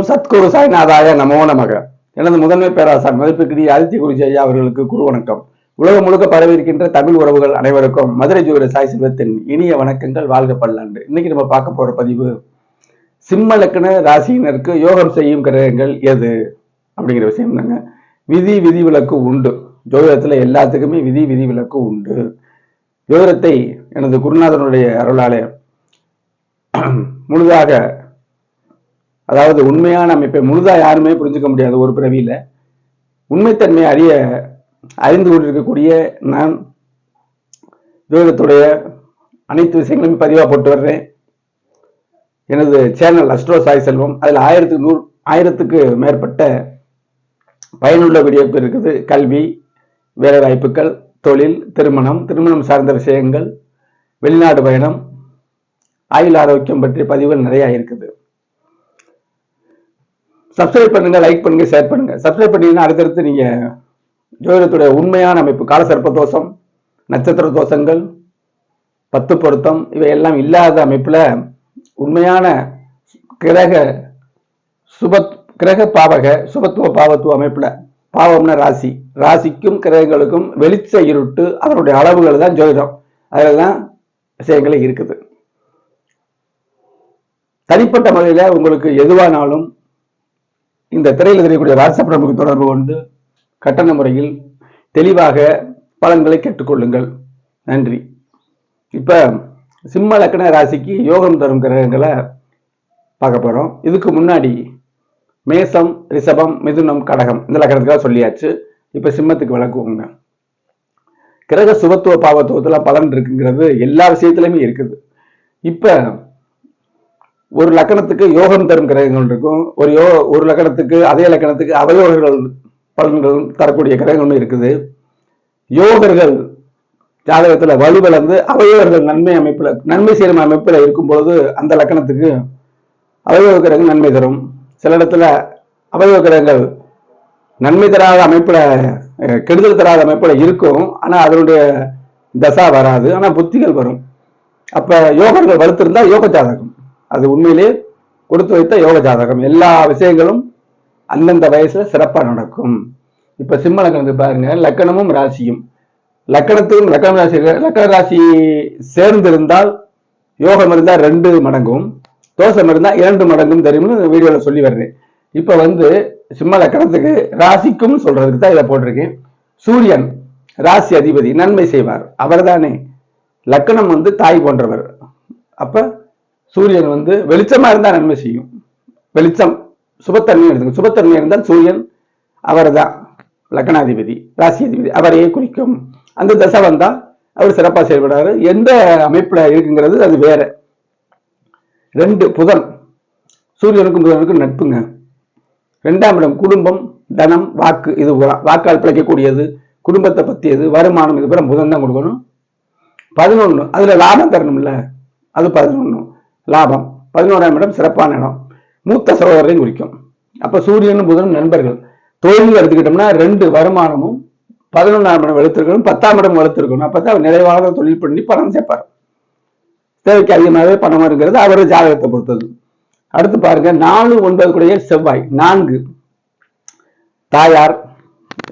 ஓம் சத்குரு சாய்நாதாய நமோ நமக. எனது முதன்மை பேராசார் மதிப்புக்குரிய ஆதித்ய குருஜி ஐயா அவர்களுக்கு குரு வணக்கம். உலகம் முழுக்க பரவிருக்கின்ற தமிழ் உறவுகள் அனைவருக்கும் மதுரை ஜோதிட சாய் செல்வத்தின் இனிய வணக்கங்கள். வாழ்க பல்லாண்டு. இன்னைக்கு நம்ம பார்க்க போற பதிவு, சிம்ம லக்ன ராசியினருக்கு யோகம் செய்யும் கிரகங்கள் எது அப்படிங்கிற விஷயம் தாங்க. விதி விதிவிலக்கு உண்டு. ஜோதிடத்துல எல்லாத்துக்குமே விதி விதிவிலக்கு உண்டு. ஜோதிடத்தை எனது குருநாதனுடைய அருளாலே முழுதாக, அதாவது உண்மையான அமைப்பை முழுதா யாருமே புரிஞ்சுக்க முடியாது. ஒரு பிறவியில உண்மைத்தன்மையை அறிந்து கொண்டிருக்கக்கூடிய நான் ஜோதிடத்துடைய அனைத்து விஷயங்களும் பதிவா போட்டு வர்றேன். எனது சேனல் அஸ்ட்ரோ சாய் செல்வம், அதில் 1000க்கு மேற்பட்ட பயனுள்ள வீடியோக்கள் இருக்குது. கல்வி, வேலை வாய்ப்புகள், தொழில், திருமணம் சார்ந்த விஷயங்கள், வெளிநாடு பயணம், ஆயுள் ஆரோக்கியம் பற்றிய பதிவுகள் நிறைய இருக்குது. சப்ஸ்கிரைப் பண்ணுங்க, லைக் பண்ணுங்க, ஷேர் பண்ணுங்க. சப்ஸ்கிரைப் பண்ணீங்கன்னா அடுத்தடுத்து நீங்க ஜோதிடத்துடைய உண்மையான அமைப்பு, காலசர்ப்ப தோஷம், நட்சத்திர தோஷங்கள், 10 பொருத்தம், இவையெல்லாம் இல்லாத அமைப்புல உண்மையான கிரக பாவக சுபத்துவ பாவத்துவ அமைப்புல, பாவம்னா ராசி, ராசிக்கும் கிரகங்களுக்கும் வெளிச்ச இருட்டு அதனுடைய அளவுகள் தான் ஜோதிடம். அதெல்லாம் விஷயங்களே இருக்குது. தனிப்பட்ட முறையில உங்களுக்கு எதுவானாலும் இந்த திரையில் தெரியக்கூடிய வாட்ஸ்அப் நம்பருக்கு தொடர்பு கொண்டு கட்டண முறையில் தெளிவாக பலன்களை கேட்டுக்கொள்ளுங்கள். நன்றி. இப்ப சிம்ம லக்ன ராசிக்கு யோகம் தரும் கிரகங்களை பார்க்க போறோம். இதுக்கு முன்னாடி மேசம், ரிஷபம், மிதுனம், கடகம் இந்த லக்னத்துக்காக சொல்லியாச்சு. இப்ப சிம்மத்துக்கு விளக்குவோங்க. கிரக சுபத்துவ பாவத்துவத்துல பலன் இருக்குங்கிறது எல்லா விஷயத்திலுமே இருக்குது. இப்ப ஒரு லக்கணத்துக்கு யோகம் தரும் கிரகங்கள் இருக்கும். ஒரு லக்கணத்துக்கு அதே லக்கணத்துக்கு அவயோகர்கள் பலன்கள் தரக்கூடிய கிரகங்கள் இருக்குது. யோகர்கள் ஜாதகத்துல வலுவிழந்து அவயோகர்கள் நன்மை செய்யும் அமைப்புல இருக்கும் பொழுது அந்த லக்கணத்துக்கு அவயோக கிரகங்கள் நன்மை தரும். சில இடத்துல அவயோக கிரகங்கள் நன்மை தராத அமைப்புல, கெடுதல் தராத அமைப்புல இருக்கும். ஆனா அதனுடைய தசா வராது, ஆனா புத்திகள் வரும். அப்ப யோகர்கள் வலுத்திருந்தா யோக ஜாதகம், அது உண்மையிலே கொடுத்து வைத்த யோக ஜாதகம். எல்லா விஷயங்களும் அந்தந்த வயசுல சிறப்பா நடக்கும். இப்ப சிம்ம லக்னத்துக்கு பாருங்க, லக்கணமும் ராசியும், லக்கணத்துக்கும் லக்கண ராசி சேர்ந்து இருந்தால் யோகம் இருந்தா 2 மடங்கும், தோஷம் இருந்தா 2 மடங்கும் தெரியும்னு வீடியோல சொல்லி வர்றேன். இப்ப சிம்ம லக்கணத்துக்கு ராசிக்கும் சொல்றதுக்கு தான் இதை போட்டிருக்கேன். சூரியன் ராசி அதிபதி, நன்மை செய்வார். அவர் தானே. லக்கணம் தாய் போன்றவர். அப்ப சூரியன் வெளிச்சமா இருந்தா நன்மை செய்யும். வெளிச்சம் சுபத்தன்மை எடுத்துக்கும். சுபத்தன்மை இருந்தால் சூரியன் அவர் தான் லக்னாதிபதி, ராசி அதிபதி, அவரையே குறிக்கும். அந்த தசை வந்தா அவர் சிறப்பா செயல்படாரு. எந்த அமைப்புல இருக்குங்கிறது அது வேற. 2 புதன், சூரியனுக்கும் புதனுக்கும் நட்புங்க. 2ஆம் இடம் குடும்பம், தனம், வாக்கு. இது வாக்கால் பிழைக்கக்கூடியது, குடும்பத்தை பத்தியது, வருமானம். இது பிற புதன் தான் கொடுக்கணும். 11 அதுல லாபம் தரணும்ல, அது 11 லாபம். 11ஆம் இடம் சிறப்பான இடம், மூத்த சகோதரரையும் குறிக்கும். அப்ப சூரியனும் புதனும் நண்பர்கள். தொழில் எடுத்துக்கிட்டோம்னா 2 வருமானமும் 11ஆம் இடம் வலுத்திருக்கணும், 10ஆம் இடம் வலுத்திருக்கணும். அப்பதான் நிறைவாக தொழில் பண்ணி பணம் சேர்ப்பார். தேவைக்கு அதிகமாகவே பணம் இருக்கிறது அவரு ஜாதகத்தை பொறுத்தது. அடுத்து பாருங்க, 4, 9 கூடிய செவ்வாய். 4 தாயார்,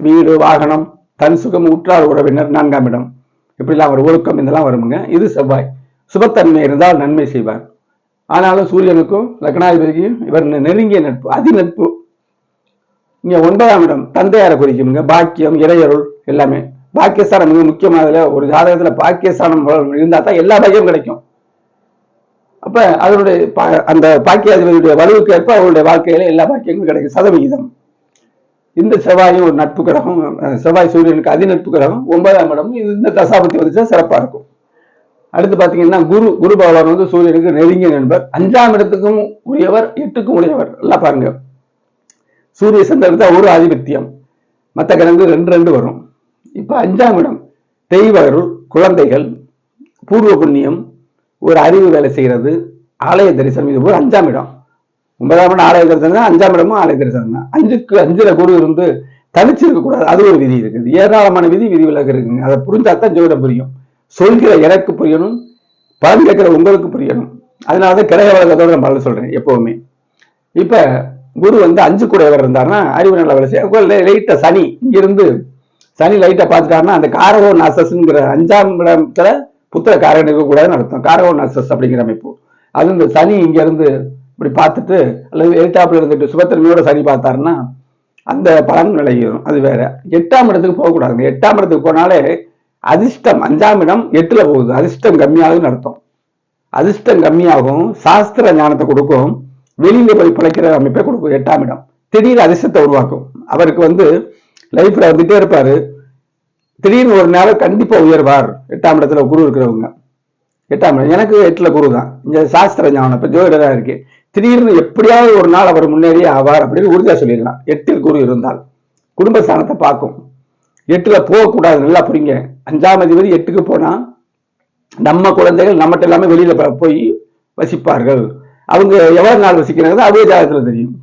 வீடு, வாகனம், தன் சுகம், உற்றார் உறவினர். 4ஆம் இடம் இப்படிலாம் ஒரு ஒழுக்கம் இதெல்லாம் வருமுங்க. இது செவ்வாய். சுபத்தன்மை இருந்தால் நன்மை செய்வார். ஆனாலும் சூரியனுக்கும் லக்னாதிபதிக்கும் இவர் நெருங்கிய நட்பு, அதி நட்பு. இங்க 9ஆம் இடம் தந்தையாரை குறிக்குங்க. பாக்கியம், இறையருள் எல்லாமே. பாக்கியஸ்தானம் மிக முக்கியமானதுல. ஒரு ஜாதகத்துல பாக்கியஸ்தானம் இருந்தா தான் எல்லா பாக்கியம் கிடைக்கும். அப்ப அதனுடைய அந்த பாக்கியாதிபதியுடைய வலுவுக்கு ஏற்ப அவருடைய வாழ்க்கையில எல்லா பாக்கியங்களும் கிடைக்கும். சதவிகிதம். இந்த செவ்வாயும் ஒரு நட்பு கிரகம். செவ்வாய் சூரியனுக்கு அதி நட்பு கிரகம். 9ஆம் இடம் இந்த தசாபத்தி வந்துச்சா சிறப்பா இருக்கும். அடுத்து பாத்தீங்கன்னா குரு பகவான் சூரியனுக்கு நெருங்கிய நண்பர். 5ஆம் இடத்துக்கும் உரியவர், 8க்கும் உரியவர். எல்லாம் பாருங்க, சூரிய சந்திரன் தான் ஒரு ஆதிபத்தியம், மற்ற கிரகங்கள் 2 வரும். இப்ப 5ஆம் இடம் தெய்வ அருள், குழந்தைகள், பூர்வ புண்ணியம், ஒரு அறிவு வேலை செய்யறது, ஆலய தரிசனம். இது ஒரு 5ஆம் இடம். 9ஆம் இடம் ஆலய தரிசனம் தான், 5ஆம் இடமும் ஆலய தரிசனம் தான். 5க்கு 5ல குரு தனிச்சிருக்க கூடாது, அது ஒரு விதி இருக்குது. ஏராளமான விதி விலக்கு இருக்குங்க. அதை புரிஞ்சாதான் ஜோதிடம் புரியும். சொல்கிற எனக்கு புரியணும், பலன் கேட்கிற உங்களுக்கு புரியணும். அதனாலதான் கிரக வழக்கத்தோட நான் பலன் சொல்றேன் எப்பவுமே. இப்ப குரு வந்து 5 கூடையவர் இருந்தாருன்னா அறிவு நல்ல வேலை லைட்டா சனி இங்கிருந்து சனி லைட்டா பார்த்துட்டாருன்னா அந்த காரகோ நாசஸ்ங்கிற 5ஆம் இடத்துல புத்திர காரகன் இருக்கக்கூடாதுன்னு அர்த்தம். காரகோ நாசஸ் அப்படிங்கிற அமைப்பு. அது இந்த சனி இங்க இருந்து இப்படி பார்த்துட்டு அல்லது எழுத்தாப்புல இருந்துட்டு சுபத்திரமையோட சனி பார்த்தாருன்னா அந்த பலன் விளையும். அது வேற. 8ஆம் இடத்துக்கு போகக்கூடாதுங்க. 8ஆம் இடத்துக்கு போனாலே அதிர்ஷ்டம் 5ஆம் இடம் 8ல போகுது. அதிர்ஷ்டம் கம்மியாகுதுன்னு அர்த்தம். அதிர்ஷ்டம் கம்மியாகும், சாஸ்திர ஞானத்தை கொடுக்கும், வெளியில போய் பிழைக்கிற அமைப்பை கொடுக்கும். 8ஆம் இடம் திடீர் அதிர்ஷ்டத்தை உருவாக்கும். அவருக்கு வந்து லைஃப்ல வந்துட்டே இருப்பாரு, திடீர்னு ஒரு நேரம் கண்டிப்பா உயர்வார். 8ஆம் இடத்துல குரு இருக்கிறவங்க. 8ஆம் இடம் எனக்கு 8ல குரு தான். இங்க சாஸ்திர ஞானம் இப்ப ஜோதிடரா இருக்கு. திடீர்னு எப்படியாவது ஒரு நாள் அவர் முன்னேறியே ஆவார் அப்படின்னு உறுதியா சொல்லிடலாம். 8ல் குரு இருந்தால் குடும்பஸ்தானத்தை பார்க்கும். 8ல போகக்கூடாது, நல்லா புரியுங்க. 5ஆம் அதிபதி 8க்கு போனா நம்ம குழந்தைகள் நம்மகிட்ட எல்லாமே வெளியில போய் வசிப்பார்கள். அவங்க எவ்வளவு நாள் வசிக்கிறாங்க அதே ஜாதகத்துல தெரியும்.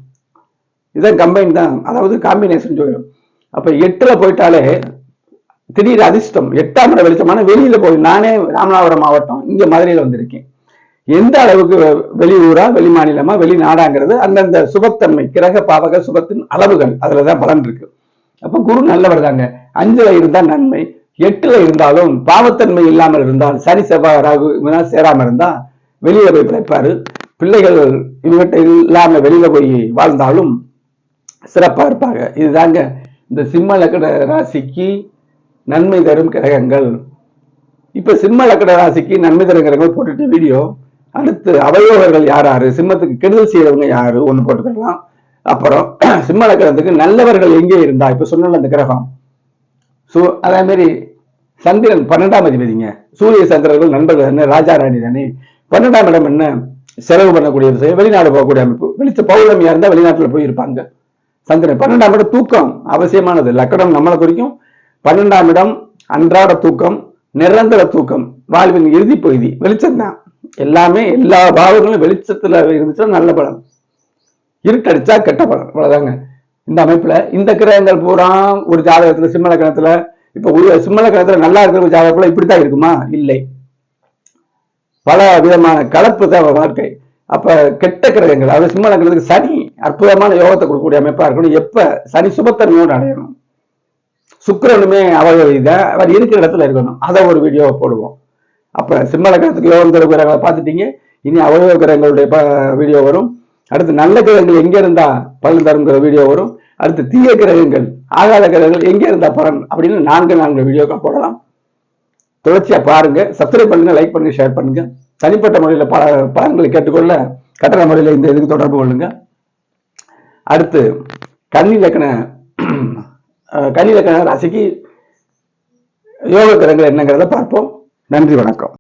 இதான் கம்பைன் தான், அதாவது காம்பினேஷன் ஜோதிடம். அப்ப 8ல போயிட்டாலே திடீர் அதிர்ஷ்டம். 8ஆம் இடம் வெளிச்சமான வெளியில போய் நானே ராமநாதபுரம் மாவட்டம் இங்க மதுரையில வந்திருக்கேன். எந்த அளவுக்கு வெளியூரா வெளி மாநிலமா வெளிநாடாங்கிறது அந்தந்த சுபத்தன்மை கிரக பாவக சுபத்தின் அளவுகள் அதுலதான் பலன் இருக்கு. அப்ப குரு நல்லவர் தாங்க. 5ல இருந்தா நன்மை, 8ல இருந்தாலும் பாவத்தன்மை இல்லாமல் இருந்தால் சனி செவ்வாய் ராகு சேராம இருந்தா வெளியில போய் பிழைப்பாரு. பிள்ளைகள் இவங்கிட்ட இல்லாம வெளியில போய் வாழ்ந்தாலும் சிறப்பா இருப்பாங்க. இதுதாங்க இந்த சிம்ம லக்ன ராசிக்கு நன்மை தரும் கிரகங்கள். இப்ப சிம்ம லக்ன ராசிக்கு நன்மை தரும் கிரகங்கள் போட்டுட்டு வீடியோ அடுத்து அவயோகர்கள் யாரு, சிம்மத்துக்கு கெடுதல் செய்யறவங்க யாரு ஒண்ணு போட்டுக்கலாம். அப்புறம் சிம்ம லக்னத்துக்கு நல்லவர்கள் எங்கே இருந்தா இப்ப சொன்ன அந்த கிரகம் அதே மாதிரி சந்திரன் 12ஆம் அதிபதிங்க. சூரிய சந்திரர்கள் நண்பர்கள் என்ன, ராஜா ராணி தானே. 12ஆம் இடம் என்ன, செலவு பண்ணக்கூடிய விஷயம், வெளிநாடு போகக்கூடிய அமைப்பு. வெளிச்ச பௌர்ணமியா இருந்தா வெளிநாட்டுல போய் இருப்பாங்க. சந்திரன் 12ஆம் இடம் தூக்கம் அவசியமானது. லக்கணம் நம்மளை குறிக்கும். 12ஆம் இடம் அன்றாட தூக்கம், நிரந்தர தூக்கம், வாழ்வின் இறுதி பகுதி. வெளிச்சம் தான் எல்லாமே. எல்லா பாவங்களும் வெளிச்சத்துல இருந்துச்சுன்னா நல்ல பலன், இருட்டடிச்சா கெட்ட பலன். அவ்வளவுதாங்க இந்த அமைப்புல. இந்த கிரகங்கள் பூரா ஒரு ஜாதகத்துல சிம்ம லக்னத்துல இப்ப சிம்ம லக்னத்துல நல்லா இருக்கிற ஜாதகத்துல இப்படித்தான் இருக்குமா? இல்லை, பல விதமான கலப்பு தான் வாழ்க்கை. அப்ப கெட்ட கிரகங்கள், அதாவது சிம்ம லக்னத்துக்கு சனி அற்புதமான யோகத்தை கொடுக்கக்கூடிய அமைப்பா இருக்கணும். எப்ப சனி சுபத்தன்மையோடு அடையணும். சுக்கிரனுமே அவர் இருக்கிற இடத்துல இருக்கணும். அதை ஒரு வீடியோ போடுவோம். அப்ப சிம்ம லக்னத்துக்கு யோகம் தரும் கிரகங்களை பார்த்துட்டீங்க. இனி அவயோக கிரகங்களுடைய வீடியோ வரும். அடுத்து நல்ல கிரகங்கள் எங்க இருந்தா பலன் தரும் வீடியோ வரும். அடுத்து தீய கிரகங்கள் ஆகாத கிரகங்கள் எங்க இருந்தா பலன் அப்படின்னு 4 வீடியோக்கள் போடலாம். தொடர்ச்சியா பாருங்க, சப்ஸ்கிரைப் பண்ணுங்க, லைக் பண்ணுங்க, ஷேர் பண்ணுங்க. தனிப்பட்ட முறையில் பலன்களை கேட்டுக்கொள்ள கட்டண முறையில் இந்த இதுக்கு தொடர்பு கொள்ளுங்க. அடுத்து கன்னி லக்ன ராசிக்கு யோக கிரகங்கள் என்னங்கிறத பார்ப்போம். நன்றி, வணக்கம்.